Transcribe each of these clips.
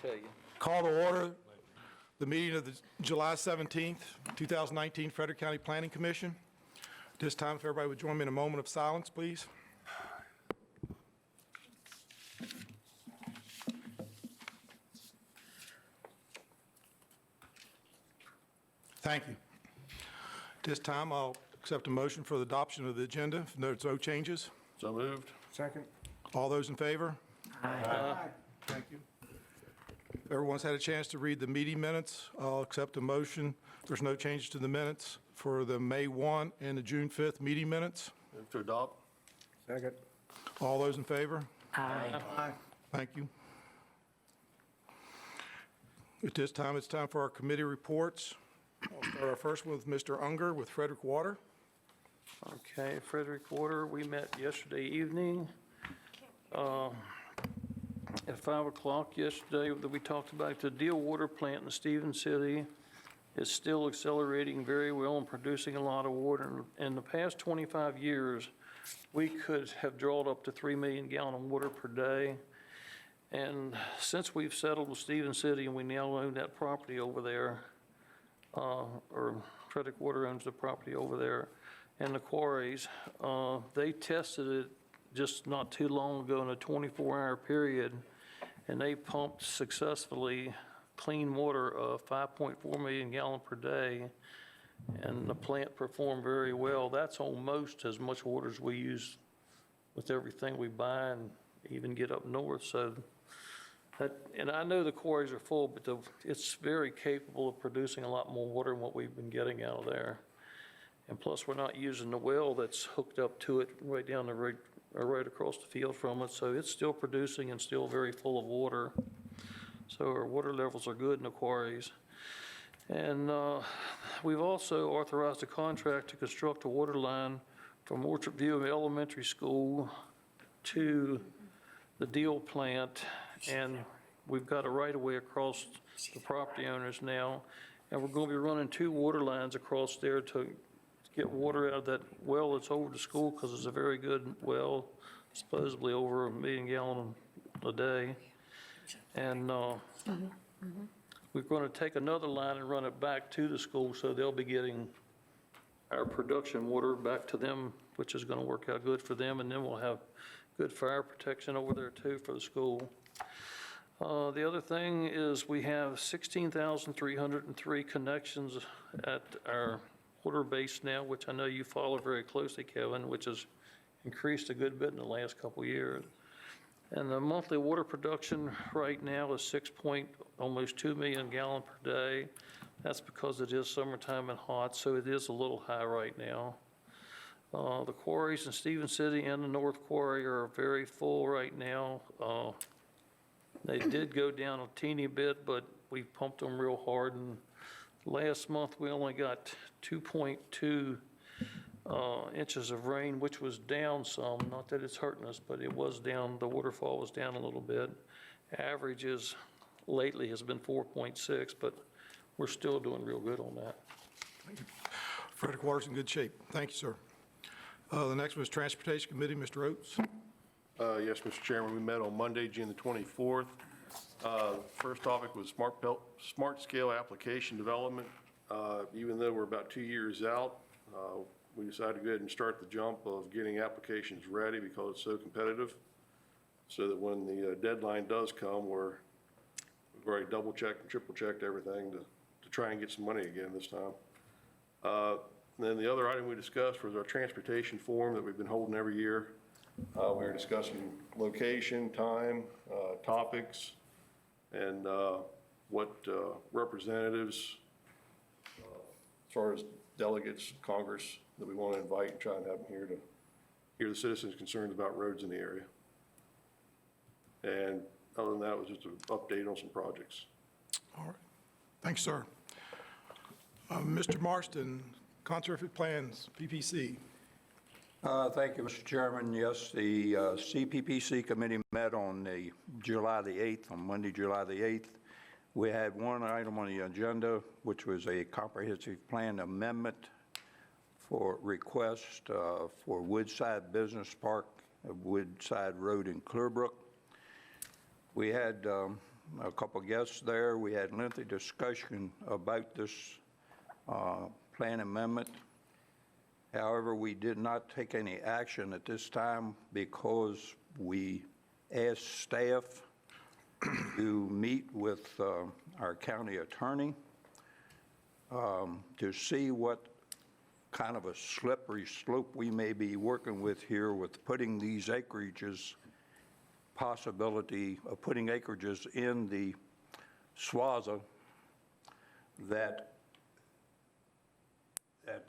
tell you. Call to order the meeting of the July 17th, 2019 Frederick County Planning Commission. This time, if everybody would join me in a moment of silence, please. Thank you. This time, I'll accept a motion for the adoption of the agenda. If there's no changes, So moved. Second. all those in favor? Aye. Thank you. If everyone's had a chance to read the meeting minutes, I'll accept a motion. There's no changes to the minutes for the May 1 and the June 5th meeting minutes. Move to adopt. Second. All those in favor? Aye. Thank you. At this time, it's time for our committee reports. I'll start our first one with Mr. Unger with Frederick Water. Okay, Frederick Water, we met yesterday evening at 5 o'clock yesterday. We talked about the Deal Water Plant in Stevens City. It's still accelerating very well and producing a lot of water. In the past 25 years, we could have drawn up to 3 million gallon of water per day. And since we've settled with Stevens City and we now own that property over there, or Frederick Water owns the property over there, and the quarries, they tested it just not too long ago in a 24-hour period, and they pumped successfully clean water of 5.4 million gallon per day, and the plant performed very well. That's almost as much water as we use with everything we buy and even get up north. So that, and I know the quarries are full, but it's very capable of producing a lot more water than what we've been getting out of there. And plus, we're not using the well that's hooked up to it right down the road, or right across the field from it. So it's still producing and still very full of water. So our water levels are good in the quarries. And we've also authorized a contract to construct a water line from Orchard View Elementary School to the Deal plant. And we've got a right-of-way across the property owners now. And we're going to be running 2 water lines across there to get water out of that well that's over the school, because it's a very good well, supposedly over 1 million gallon a day. And we're going to take another line and run it back to the school, so they'll be getting our production water back to them, which is going to work out good for them. And then we'll have good fire protection over there too for the school. The other thing is we have 16,303 connections at our water base now, which I know you follow very closely, Kevin, which has increased a good bit in the last couple of years. And the monthly water production right now is almost 2 million gallon per day. That's because it is summertime and hot, so it is a little high right now. The quarries in Stevens City and the North Quarry are very full right now. They did go down a teeny bit, but we pumped them real hard. And last month, we only got 2.2 inches of rain, which was down some. Not that it's hurting us, but it was down. The waterfall was down a little bit. Averages lately has been 4.6, but we're still doing real good on that. Thank you. Frederick Water's in good shape. Thank you, sir. The next one is Transportation Committee, Mr. Oates. Yes, Mr. Chairman, we met on Monday, June the 24th. First topic was smart scale application development. Even though we're about 2 years out, we decided to go ahead and start the jump of getting applications ready because it's so competitive, so that when the deadline does come, we've already double checked and triple checked everything to try and get some money again this time. Then the other item we discussed was our transportation forum that we've been holding every year. We were discussing location, time, topics, and what representatives, as far as delegates, Congress, that we want to invite and try and have them here to hear the citizens' concerns about roads in the area. And other than that, it was just an update on some projects. All right. Thanks, sir. Mr. Marston, Conservative Plans, PPC. Thank you, Mr. Chairman. Yes, the CPPC committee met on July the 8th, on Monday, July the 8th. We had one item on the agenda, which was a comprehensive plan amendment for request for Woodside Business Park of Woodside Road in Clearbrook. We had a couple guests there. We had lengthy discussion about this plan amendment. However, we did not take any action at this time because we asked staff to meet with our county attorney to see what kind of a slippery slope we may be working with here with putting these acreages, possibility of putting acreages in the SWAZA that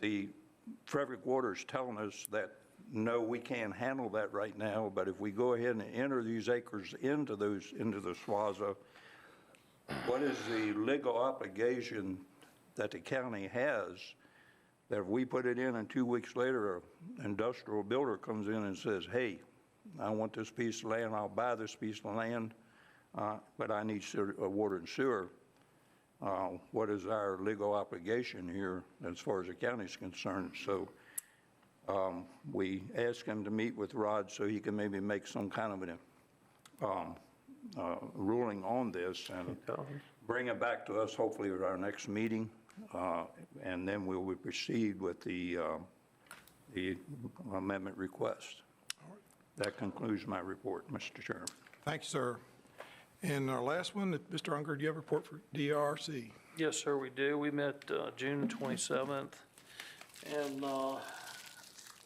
the Frederick Water's telling us that, no, we can't handle that right now, but if we go ahead and enter these acres into the SWAZA, what is the legal obligation that the county has that if we put it in and 2 weeks later, an industrial builder comes in and says, hey, I want this piece of land, I'll buy this piece of land, but I need water and sewer. What is our legal obligation here as far as the county is concerned? So we asked him to meet with Rod so he can maybe make some kind of a ruling on this and bring it back to us hopefully at our next meeting. And then we will proceed with the amendment request. That concludes my report, Mr. Chairman. Thank you, sir. And our last one, Mr. Unger, do you have a report for DRC? Yes, sir, we do. We met June 27th, and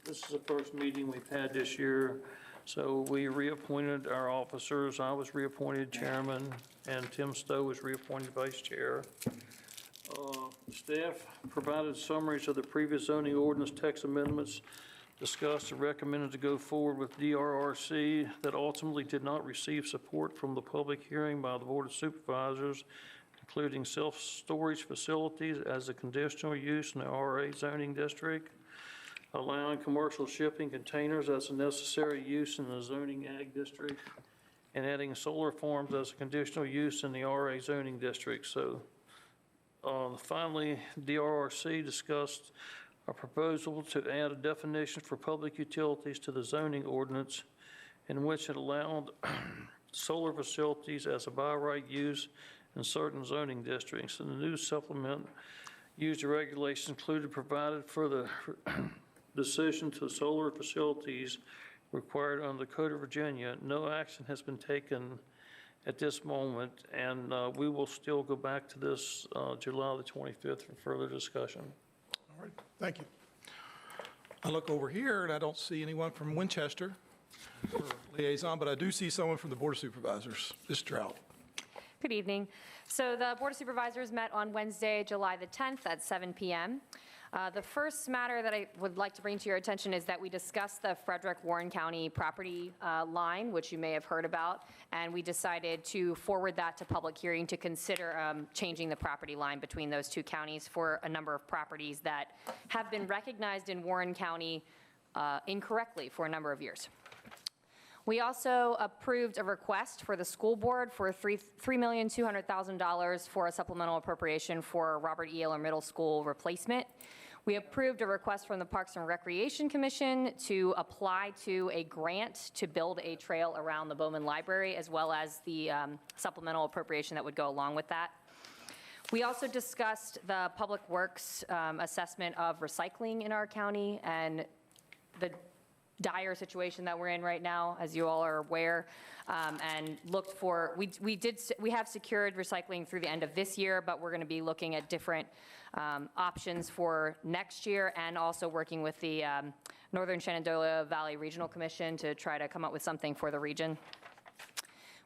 this is the first meeting we've had this year. So we reappointed our officers. I was reappointed chairman, and Tim Stowe was reappointed vice chair. Staff provided summaries of the previous zoning ordinance text amendments discussed and recommended to go forward with DRRC that ultimately did not receive support from the public hearing by the Board of Supervisors, including self-storage facilities as a conditional use in the RA zoning district, allowing commercial shipping containers as a necessary use in the zoning ag district, and adding solar farms as a conditional use in the RA zoning district. So finally, DRRC discussed a proposal to add a definition for public utilities to the zoning ordinance in which it allowed solar facilities as a by right use in certain zoning districts. And the new supplement user regulations included provided for the decision to solar facilities required under the Code of Virginia. No action has been taken at this moment, and we will still go back to this July the 25th for further discussion. All right, thank you. I look over here, and I don't see anyone from Winchester for liaison, but I do see someone from the Board of Supervisors. Ms. Trout. Good evening. So the Board of Supervisors met on Wednesday, July the 10th at 7 p.m. The first matter that I would like to bring to your attention is that we discussed the Frederick Warren County property line, which you may have heard about, and we decided to forward that to public hearing to consider changing the property line between those two counties for a number of properties that have been recognized in Warren County incorrectly for a number of years. We also approved a request for the school board for $3,200,000 for a supplemental appropriation for Robert E. Eller Middle School replacement. We approved a request from the Parks and Recreation Commission to apply to a grant to build a trail around the Bowman Library, as well as the supplemental appropriation that would go along with that. We also discussed the Public Works assessment of recycling in our county and the dire situation that we're in right now, as you all are aware, and looked for, we have secured recycling through the end of this year, but we're going to be looking at different options for next year, and also working with the Northern Shenandoah Valley Regional Commission to try to come up with something for the region.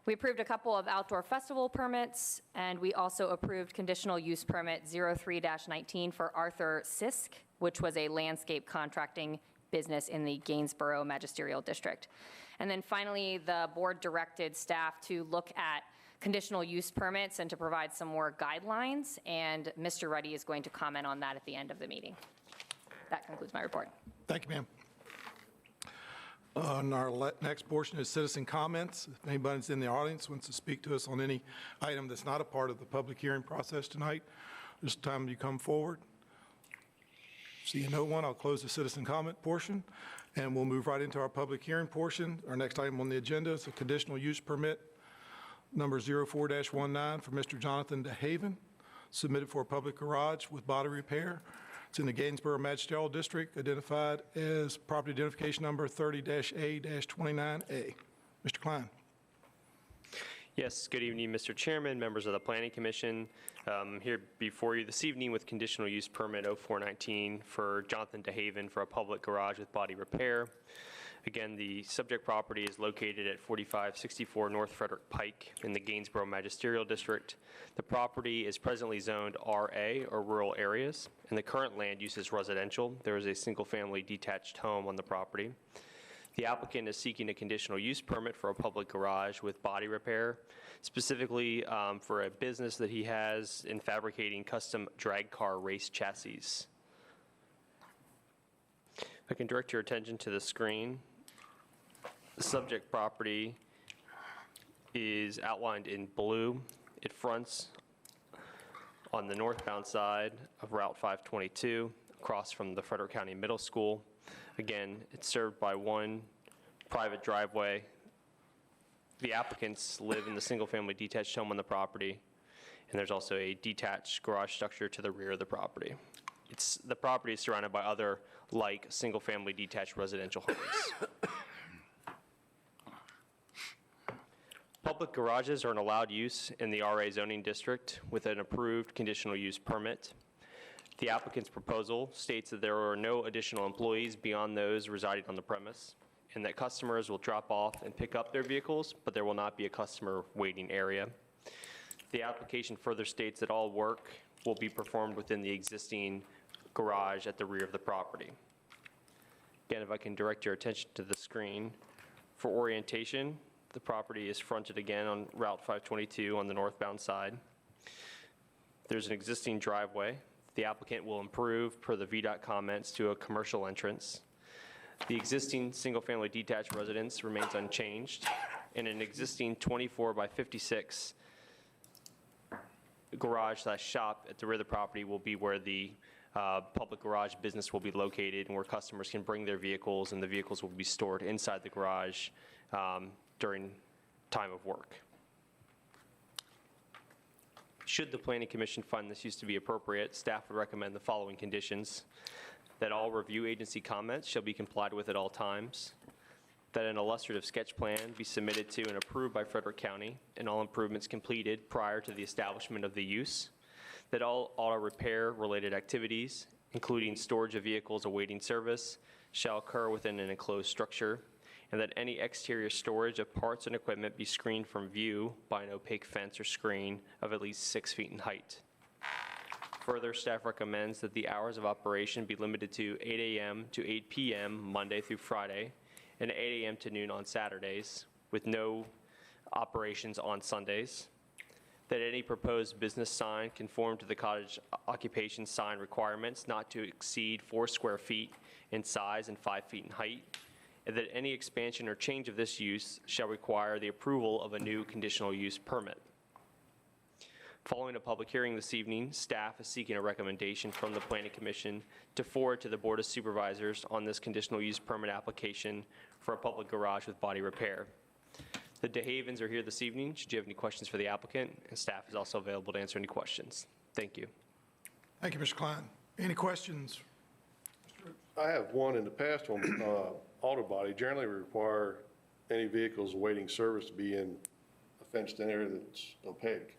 We approved a couple of outdoor festival permits, and we also approved conditional use permit 03-19 for Arthur Sisk, which was a landscape contracting business in the Gainsborough Magisterial District. And then finally, the board directed staff to look at conditional use permits and to provide some more guidelines, and Mr. Ruddy is going to comment on that at the end of the meeting. That concludes my report. Thank you, ma'am. And our next portion is citizen comments. If anybody's in the audience wants to speak to us on any item that's not a part of the public hearing process tonight, this time you come forward. Seeing no one, I'll close the citizen comment portion, and we'll move right into our public hearing portion. Our next item on the agenda is a conditional use permit number 04-19 for Mr. Jonathan DeHaven, submitted for a public garage with body repair. It's in the Gainsborough Magisterial District, identified as property identification number 30-A-29A. Mr. Klein. Yes, good evening, Mr. Chairman, members of the Planning Commission. Here before you this evening with conditional use permit 0419 for Jonathan DeHaven for a public garage with body repair. Again, the subject property is located at 4564 North Frederick Pike in the Gainsborough Magisterial District. The property is presently zoned RA, or rural areas, and the current land use is residential. There is a single-family detached home on the property. The applicant is seeking a conditional use permit for a public garage with body repair, specifically for a business that he has in fabricating custom drag car race chassis. I can direct your attention to the screen. The subject property is outlined in blue. It fronts on the northbound side of Route 522, across from the Frederick County Middle School. Again, it's served by one private driveway. The applicants live in the single-family detached home on the property, and there's also a detached garage structure to the rear of the property. The property is surrounded by other like single-family detached residential homes. Public garages are an allowed use in the RA zoning district with an approved conditional use permit. The applicant's proposal states that there are no additional employees beyond those residing on the premise, and that customers will drop off and pick up their vehicles, but there will not be a customer waiting area. The application further states that all work will be performed within the existing garage at the rear of the property. Again, if I can direct your attention to the screen. For orientation, the property is fronted again on Route 522 on the northbound side. There's an existing driveway. The applicant will improve, per the VDOT comments, to a commercial entrance. The existing single-family detached residence remains unchanged, and an existing 24 by 56 garage/shop at the rear of the property will be where the public garage business will be located, and where customers can bring their vehicles, and the vehicles will be stored inside the garage during time of work. Should the Planning Commission find this use to be appropriate, staff would recommend the following conditions: that all review agency comments shall be complied with at all times, that an illustrative sketch plan be submitted to and approved by Frederick County, and all improvements completed prior to the establishment of the use, that all auto repair related activities, including storage of vehicles awaiting service, shall occur within an enclosed structure, and that any exterior storage of parts and equipment be screened from view by an opaque fence or screen of at least 6 feet in height. Further, staff recommends that the hours of operation be limited to 8 a.m. to 8 p.m. Monday through Friday, and 8 a.m. to noon on Saturdays, with no operations on Sundays. That any proposed business sign conform to the cottage occupation sign requirements not to exceed 4 square feet in size and 5 feet in height, and that any expansion or change of this use shall require the approval of a new conditional use permit. Following a public hearing this evening, staff is seeking a recommendation from the Planning Commission to forward to the Board of Supervisors on this conditional use permit application for a public garage with body repair. The DeHavens are here this evening. Should you have any questions for the applicant, and staff is also available to answer any questions. Thank you. Thank you, Mr. Klein. Any questions? I have one. In the past on auto body, generally require any vehicles awaiting service to be in a fenced-in area that's opaque.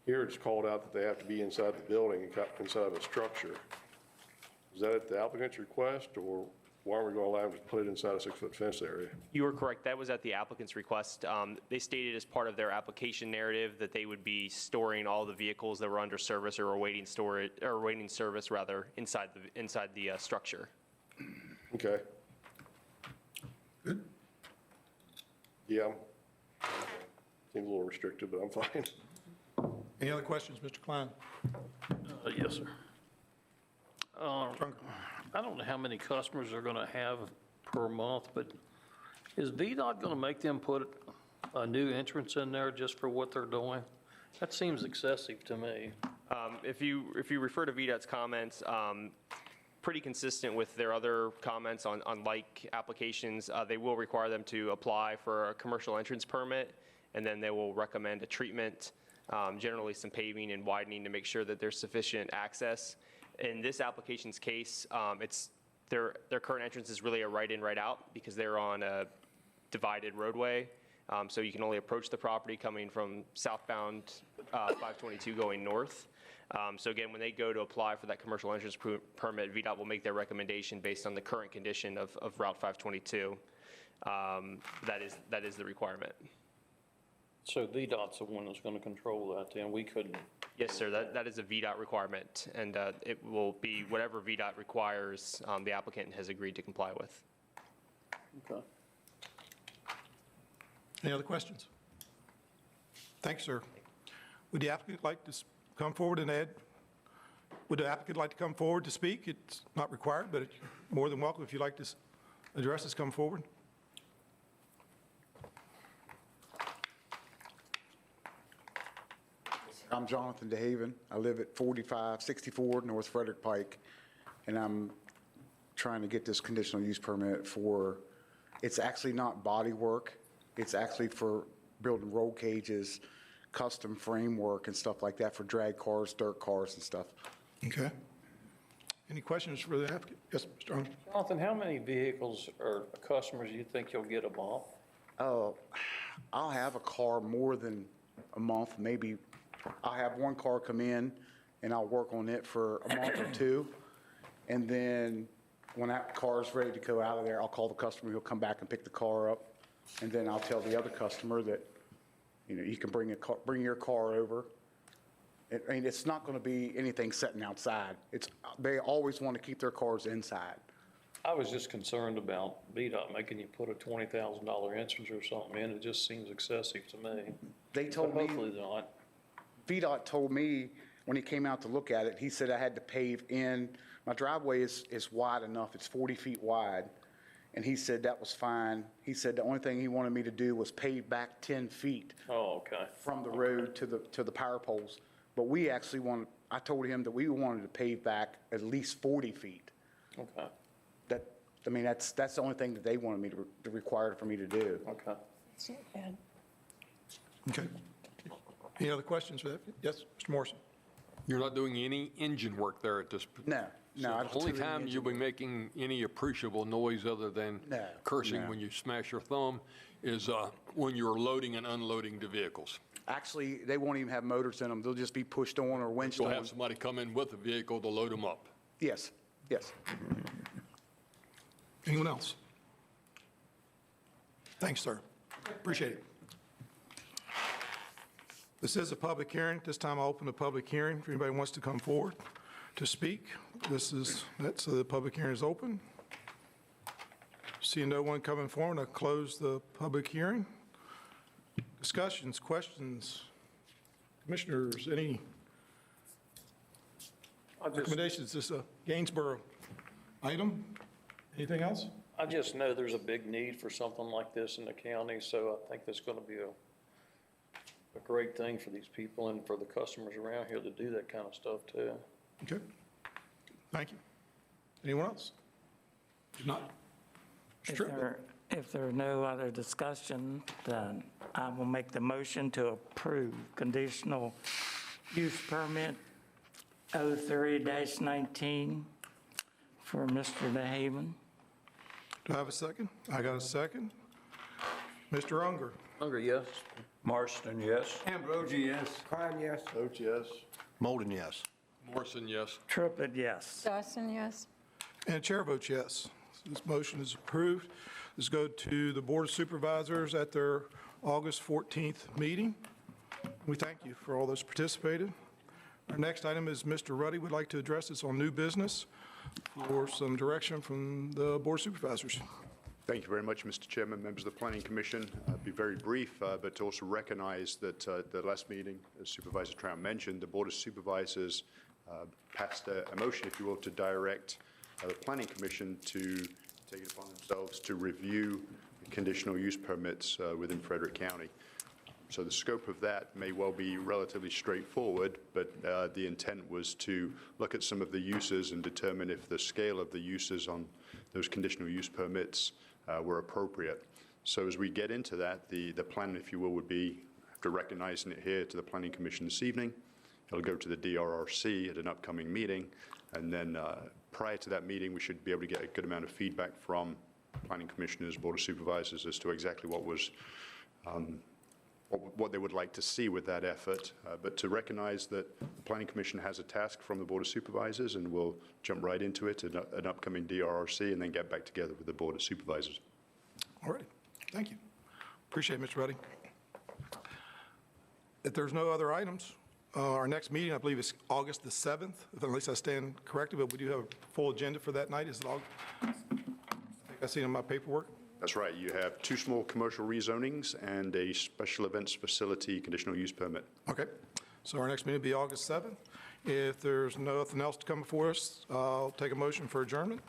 Here it's called out that they have to be inside the building, inside of a structure. Is that at the applicant's request, or why aren't we going to allow them to put it inside a 6-foot fence area? You are correct. That was at the applicant's request. They stated as part of their application narrative that they would be storing all the vehicles that were under service or awaiting storage, or awaiting service rather, inside the structure. Okay. Good. Yeah. Seems a little restricted, but I'm fine. Any other questions, Mr. Klein? Yes, sir. I don't know how many customers they're going to have per month, but is VDOT going to make them put a new entrance in there just for what they're doing? That seems excessive to me. If you refer to VDOT's comments, pretty consistent with their other comments on like applications, they will require them to apply for a commercial entrance permit and then they will recommend a treatment, generally some paving and widening to make sure that there's sufficient access. In this application's case, their current entrance is really a right-in, right-out because they're on a divided roadway. So you can only approach the property coming from southbound 522 going north. So again, when they go to apply for that commercial entrance permit, VDOT will make their recommendation based on the current condition of Route 522. That is the requirement. So VDOT's the one that's going to control that, then we couldn't. Yes, sir, that is a VDOT requirement, and it will be whatever VDOT requires the applicant has agreed to comply with. Okay. Any other questions? Thank you, sir. Would the applicant like to come forward and add? Would the applicant like to come forward to speak? It's not required, but it's more than welcome if you'd like to address us, come forward. I'm Jonathan DeHaven. I live at 4564 North Frederick Pike, and I'm trying to get this conditional use permit for, it's actually not body work. It's actually for building roll cages, custom framework and stuff like that for drag cars, dirt cars and stuff. Okay. Any questions for the applicant? Yes, Mr. Arnold. Jonathan, how many vehicles or customers do you think you'll get a month? Oh, I'll have a car more than a month, maybe. I'll have one car come in and I'll work on it for a month or two. And then when that car is ready to go out of there, I'll call the customer, he'll come back and pick the car up. And then I'll tell the other customer that, you know, you can bring your car over. I mean, it's not going to be anything sitting outside. They always want to keep their cars inside. I was just concerned about VDOT making you put a $20,000 entrance or something in. It just seems excessive to me. They told But me, hopefully not. VDOT told me when he came out to look at it, he said I had to pave in. My driveway is wide enough. It's 40 feet wide. And he said that was fine. He said the only thing he wanted me to do was pave back 10 feet Oh, okay. from the road to the power poles. But we actually wanted, I told him that we wanted to pave back at least 40 feet. Okay. I mean, that's the only thing that they wanted me to require for me to do. Okay. Okay. Any other questions for that? Yes, Mr. Morrison. You're not doing any engine work there at this? No, I So don't the only do any time engine you'll be work. making any appreciable noise other than No, cursing no. when you smash your thumb is when you're loading and unloading the vehicles. Actually, they won't even have motors in them. They'll just be pushed on or winched You'll on. have somebody come in with a vehicle to load them up. Yes, yes. Anyone else? Thanks, sir. Appreciate it. This is a public hearing. This time I'll open the public hearing. If anybody wants to come forward to speak, that's the public hearing is open. Seeing no one coming forward, I'll close the public hearing. Discussions, questions? Commissioners, any recommendations? This is a Gainsborough item. Anything else? I just know there's a big need for something like this in the county, so I think that's going to be a great thing for these people and for the customers around here to do that kind of stuff too. Okay. Thank you. Anyone else? If not, Mr. Triplett. If there are no other discussion, then I will make the motion to approve conditional use permit 03-19 for Mr. DeHaven. Do I have a second? I got a second. Mr. Unger. Unger, yes. Marston, yes. Ambrogi, yes. Vote yes. Molden, yes. Morrison, yes. Triplett, yes. Dawson, yes. And chair votes yes. This motion is approved. Let's go to the Board of Supervisors at their August 14th meeting. We thank you for all those participated. Our next item is Mr. Ruddy would like to address us on new business for some direction from the Board of Supervisors. Thank you very much, Mr. Chairman, members of the Planning Commission. I'll be very brief, but to also recognize that at the last meeting, as Supervisor Trout mentioned, the Board of Supervisors passed a motion, if you will, to direct the Planning Commission to take it upon themselves to review conditional use permits within Frederick County. So the scope of that may well be relatively straightforward, but the intent was to look at some of the uses and determine if the scale of the uses on those conditional use permits were appropriate. So as we get into that, the plan, if you will, would be, after recognizing it here to the Planning Commission this evening, it'll go to the DRRC at an upcoming meeting, and then prior to that meeting, we should be able to get a good amount of feedback from planning commissioners, board of supervisors as to exactly what was, what they would like to see with that effort. But to recognize that the planning commission has a task from the board of supervisors, and we'll jump right into it at an upcoming DRRC, and then get back together with the board of supervisors. All right, thank you. Appreciate it, Mr. Ruddy. If there's no other items, our next meeting, I believe, is August the 7th, if at least I stand corrected, but we do have a full agenda for that night. Is it August? I think I see it in my paperwork. That's right. You have 2 small commercial rezonings and a special events facility conditional use permit. Okay, so our next meeting will be August 7th. If there's nothing else to come before us, I'll take a motion for adjournment.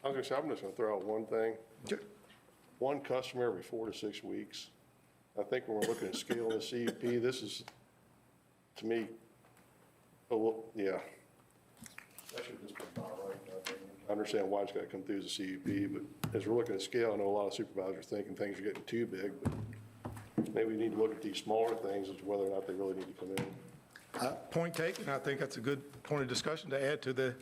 I was going to say, I'm just going to throw out one thing. Okay. One customer every 4 to 6 weeks. I think when we're looking at scaling the CUP, this is, to me, oh, well, yeah. That should just be about right. I understand why it's got to come through as a CUP, but as we're looking at scale, I know a lot of supervisors are thinking things are getting too big, but maybe we need to look at these smaller things as to whether or not they really need to come in. Point taken. I think that's a good point of discussion to add to the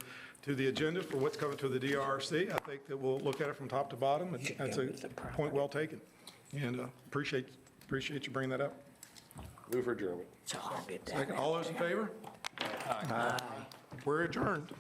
agenda for what's coming to the DRC. I think that we'll look at it from top to bottom. That's a point well taken. And appreciate you bringing that up. Move for adjournment. Second, all those in favor? Aye. We're adjourned.